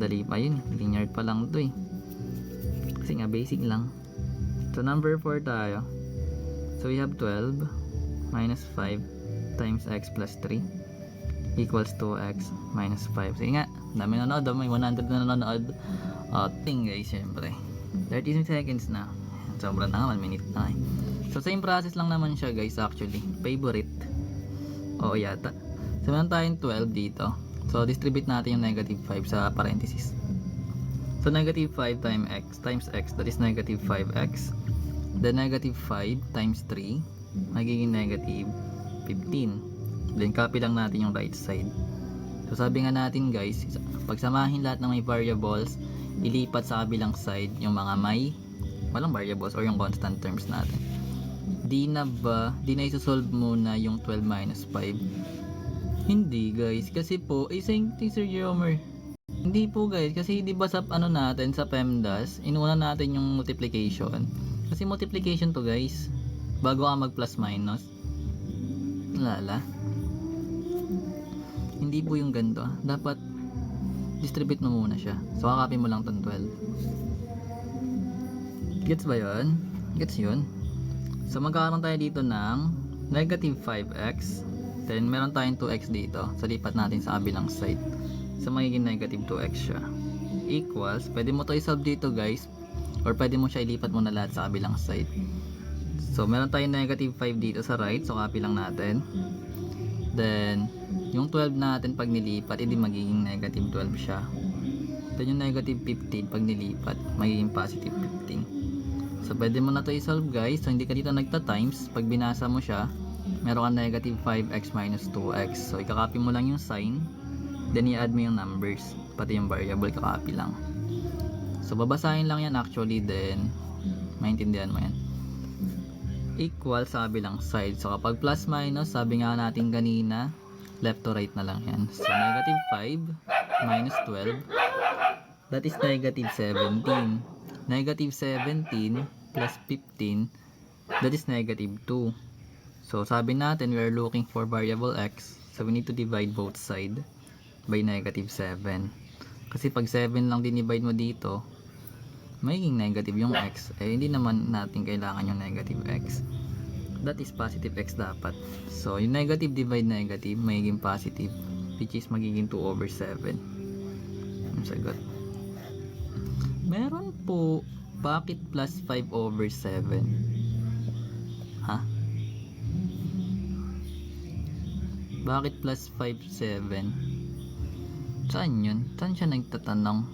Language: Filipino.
Dali pa yun. Linear pa lang to eh. Kasi nga basic lang. So number 4 tayo. So we have 12 minus 5 times x plus 3 equals 2x minus 5. Sige nga, dami nanonood. May 100 na nanonood. Ting guys, syempre. 30 seconds na. Sobrang na nga, 1 minute na eh. So same process lang naman siya guys actually. Favorite. Oo yata. So meron tayong 12 dito. So distribute natin yung negative 5 sa parenthesis. So negative 5 times x, that is negative 5x. The negative 5 times 3 magiging negative 15. Then copy lang natin yung right side. So sabi nga natin guys, pagsamahin lahat ng may variables, ilipat sa kabilang side yung mga may walang variables or yung constant terms natin. Di na isosolve muna yung 12 minus 5? Hindi guys, kasi po same thing Sir Jomer. Hindi po guys, kasi di ba sa natin sa PEMDAS, inuuna natin yung multiplication. Kasi multiplication to guys, bago ka mag plus minus. Lala. Hindi po yung ganito. Dapat distribute mo muna siya. So kakapin mo lang tong 12. Gets ba yun? Gets yun? So magkakaroon tayo dito ng negative 5x. Then meron tayong 2x dito. So lipat natin sa kabilang side. So magiging negative 2x siya. Equals, pwede mo to isolve dito guys. Or pwede mo siya ilipat mo na lahat sa kabilang side. So meron tayong negative 5 dito sa right. So copy lang natin. Then yung 12 natin pag nilipat, edi magiging negative 12 siya. Then yung negative 15 pag nilipat, magiging positive 15. So pwede mo na to isolve guys. So hindi ka dito nagta-times. Pag binasa mo siya, meron ka negative 5x minus 2x. So ikakopy mo lang yung sign. Then i-add mo yung numbers. Pati yung variable kakopy lang. So babasahin lang yan actually, then maintindihan mo yan. Equal sa kabilang side. So kapag plus minus, sabi nga natin kanina, left to right na lang yan. So negative 5 minus 12, that is negative 17. Negative 17 plus 15, that is negative 2. So sabi natin we are looking for variable x, so we need to divide both side by negative 7. Kasi pag 7 lang dinivide mo dito, magiging negative yung x. Hindi naman natin kailangan yung negative x. That is positive x dapat. So yung negative divide negative, magiging positive, which is magiging 2 over 7. Ang sagot. Meron po, bakit plus 5 over 7? Ha? Bakit plus 5, 7? Saan yun? Saan siya nagtatanong?